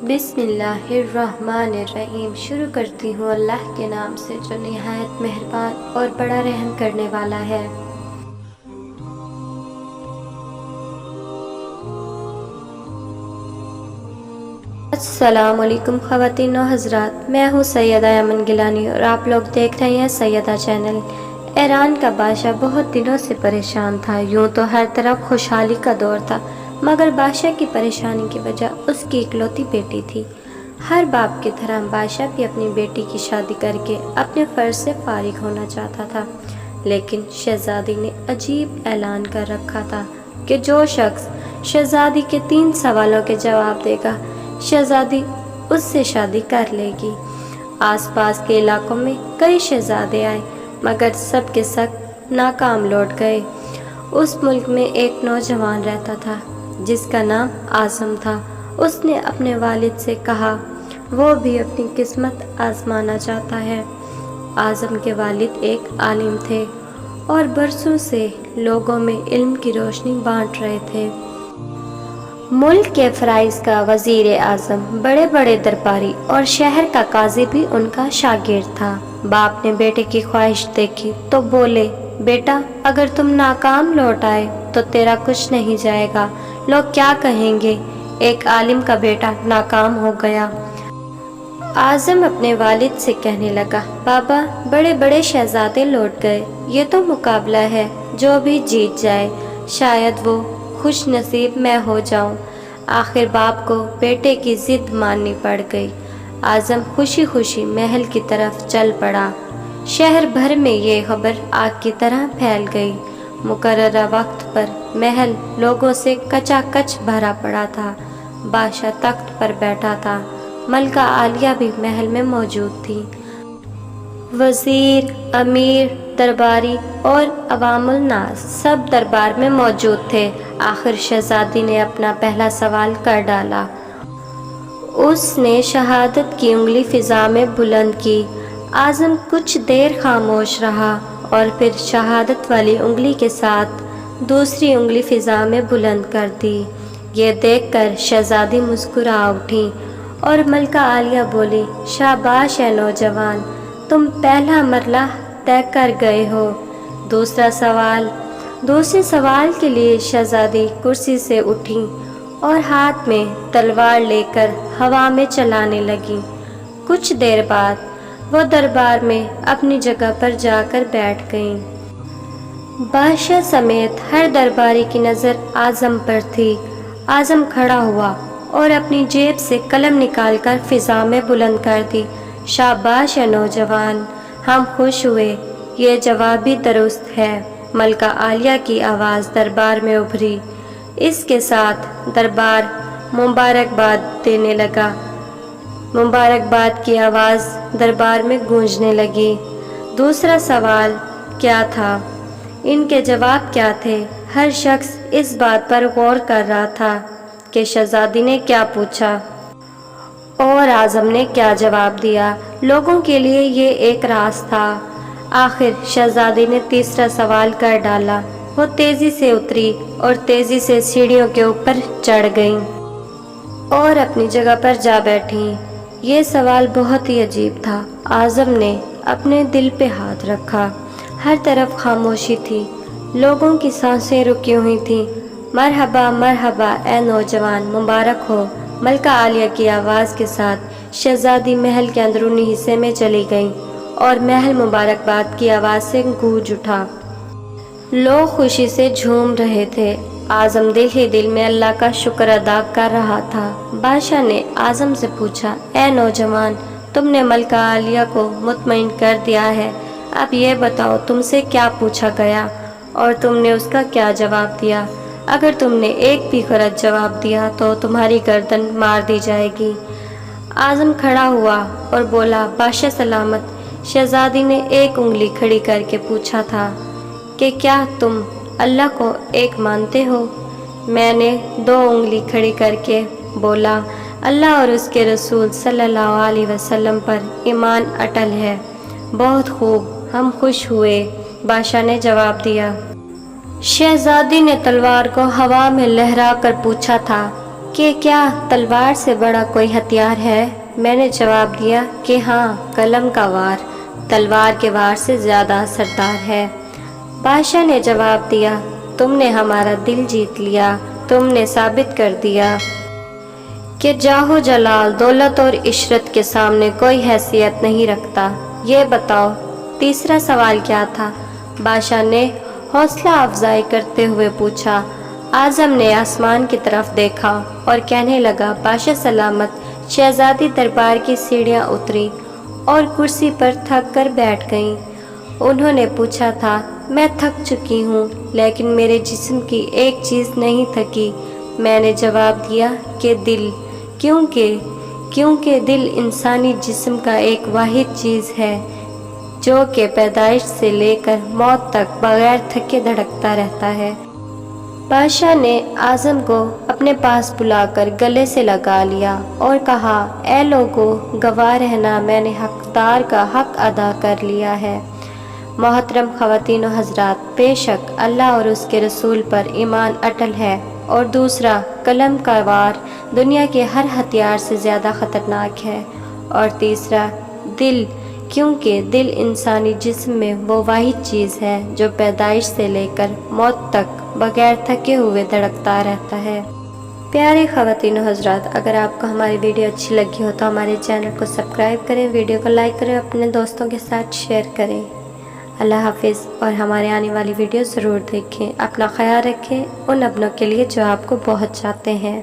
बिस्मिल्लाहिर्रहमानिर्रहीम। शुरू करती हूँ अल्लाह के नाम से जो निहायत मेहरबान और बड़ा रहम करने वाला है। अस्सलामुअलैकुम ख़वातीन व हज़रात, मैं हूँ सैयदा यमन गिलानी और आप लोग देख रहे हैं सैयदा चैनल। ईरान का बादशाह बहुत दिनों से परेशान था। यूँ तो हर तरफ खुशहाली का दौर था, मगर बादशाह की परेशानी की वजह उसकी इकलौती बेटी थी। हर बाप की तरह बादशाह भी अपनी बेटी की शादी करके अपने फ़र्ज से फारिग होना चाहता था, लेकिन शहज़ादी ने अजीब ऐलान कर रखा था कि जो शख्स शहज़ादी के 3 सवालों के जवाब देगा, शहज़ादी उससे शादी कर लेगी। आसपास के इलाकों में कई शहज़ादे आए, मगर सब के सब नाकाम लौट गए। उस मुल्क में एक नौजवान रहता था जिसका नाम आज़म था। उसने अपने वालिद से कहा वो भी अपनी किस्मत आजमाना चाहता है। आज़म के वालिद एक आलिम थे और बरसों से लोगों में इल्म की रोशनी बांट रहे थे। मुल्क के फ़राइज़ का वज़ीर आज़म, बड़े बड़े दरबारी और शहर का काजी भी उनका शागिर्द था। बाप ने बेटे की ख्वाहिश देखी तो बोले, बेटा अगर तुम नाकाम लौट आए तो तेरा कुछ नहीं जाएगा। लोग क्या कहेंगे, एक आलिम का बेटा नाकाम हो गया। आज़म अपने वालिद से कहने लगा, बाबा बड़े बड़े शहज़ादे लौट गए, ये तो मुकाबला है, जो भी जीत जाए शायद वो खुश नसीब मैं हो जाऊं। आखिर बाप को बेटे की ज़िद माननी पड़ गई। आज़म खुशी खुशी महल की तरफ चल पड़ा। शहर भर में ये खबर आग की तरह फैल गई। मुकर्ररा वक्त पर महल लोगों से कचाकच भरा पड़ा था। बादशाह तख्त पर बैठा था। मलका आलिया भी महल में मौजूद थी। वज़ीर, अमीर, दरबारी और अवामुल नास सब दरबार में मौजूद थे। आखिर शहज़ादी ने अपना पहला सवाल कर डाला। उसने शहादत की उंगली फिजा में बुलंद की। आज़म कुछ देर खामोश रहा और फिर शहादत वाली उंगली के साथ दूसरी उंगली फिजा में बुलंद कर दी। ये देखकर शहज़ादी मुस्कुरा उठी और मलका आलिया बोली, शाबाश है नौजवान, तुम पहला मरला तय कर गए हो। दूसरे सवाल के लिए शहज़ादी कुर्सी से उठी और हाथ में तलवार लेकर हवा में चलाने लगी। कुछ देर बाद वो दरबार में अपनी जगह पर जाकर बैठ गईं। बादशाह समेत हर दरबारी की नज़र आज़म पर थी। आज़म खड़ा हुआ और अपनी जेब से कलम निकालकर फिजा में बुलंद कर दी। शाबाश है नौजवान, हम खुश हुए, ये जवाब भी दुरुस्त है। मलका आलिया की आवाज़ दरबार में उभरी। इसके साथ दरबार मुबारकबाद देने लगा। मुबारकबाद की आवाज़ दरबार में गूंजने लगी। दूसरा सवाल क्या था, इनके जवाब क्या थे? हर शख्स इस बात पर गौर कर रहा था कि शहज़ादी ने क्या पूछा और आज़म ने क्या जवाब दिया। लोगों के लिए ये एक राज था। आखिर शहज़ादी ने तीसरा सवाल कर डाला। वो तेज़ी से उतरी और तेज़ी से सीढ़ियों के ऊपर चढ़ गईं और अपनी जगह पर जा बैठीं। ये सवाल बहुत ही अजीब था। आज़म ने अपने दिल पे हाथ रखा। हर तरफ खामोशी थी। लोगों की सांसें रुकी हुई थीं। मरहबा मरहबा ए नौजवान, मुबारक हो। मलका आलिया की आवाज़ के साथ शहज़ादी महल के अंदरूनी हिस्से में चली गई और महल मुबारकबाद की आवाज़ से गूंज उठा। लोग खुशी से झूम रहे थे। आज़म दिल ही दिल में अल्लाह का शुक्र अदा कर रहा था। बादशाह ने आज़म से पूछा, ए नौजवान, तुमने मलका आलिया को मुतमईन कर दिया है। अब ये बताओ तुमसे क्या पूछा गया और तुमने उसका क्या जवाब दिया। अगर तुमने एक भी गलत जवाब दिया तो तुम्हारी गर्दन मार दी जाएगी। आज़म खड़ा हुआ और बोला, बादशाह सलामत। शहज़ादी ने एक उंगली खड़ी करके पूछा था कि क्या तुम अल्लाह को एक मानते हो? मैंने 2 उंगली खड़ी करके बोला, अल्लाह और उसके रसूल सल्लल्लाहु अलैहि वसल्लम पर ईमान अटल है। बहुत खूब, हम खुश हुए, बादशाह ने जवाब दिया। शहज़ादी ने तलवार को हवा में लहरा कर पूछा था, کہ کیا تلوار سے بڑا کوئی ہتھیار ہے؟ میں نے جواب دیا کہ ہاں، قلم کا وار تلوار کے وار سے زیادہ اثردار ہے۔ بادشاہ نے جواب دیا، تم نے ہمارا دل جیت لیا، تم نے ثابت کر دیا کہ جاہ و جلال، دولت اور عشرت کے سامنے کوئی حیثیت نہیں رکھتا۔ یہ بتاؤ، تیسرا سوال کیا تھا؟ بادشاہ نے حوصلہ افزائی کرتے ہوئے پوچھا۔ اعظم نے آسمان کی طرف دیکھا اور کہنے لگا، بادشاہ سلامت۔ شہزادی دربار کی سیڑھیاں اتری اور کرسی پر تھک کر بیٹھ گئیں۔ انہوں نے پوچھا تھا، میں تھک چکی ہوں، لیکن میرے جسم کی ایک چیز نہیں تھکی۔ میں نے جواب دیا کہ دل، کیونکہ دل انسانی جسم کا ایک واحد چیز ہے جو کہ پیدائش سے لے کر موت تک بغیر تھکے دھڑکتا رہتا ہے۔ بادشاہ نے اعظم کو اپنے پاس بلا کر گلے سے لگا لیا اور کہا، اے لوگو، گواہ رہنا، میں نے حقدار کا حق ادا کر لیا ہے۔ محترم خواتین و حضرات، بے شک اللہ اور اس کے رسول پر ایمان اٹل ہے، اور دوسرا، قلم کا وار دنیا کے ہر ہتھیار سے زیادہ خطرناک ہے، اور تیسرا، دل، کیونکہ دل انسانی جسم میں وہ واحد چیز ہے جو پیدائش سے لے کر موت تک بغیر تھکے ہوئے دھڑکتا رہتا ہے۔ پیارے خواتین و حضرات، اگر آپ کو ہماری ویڈیو اچھی لگی ہو تو ہمارے چینل کو سبسکرائب کریں، ویڈیو کو لائک کریں، اپنے دوستوں کے ساتھ شیئر کریں۔ اللہ حافظ، اور ہمارے آنے والی ویڈیو ضرور دیکھیں۔ اپنا خیال رکھیں ان اپنوں کے لیے جو آپ کو بہت چاہتے ہیں۔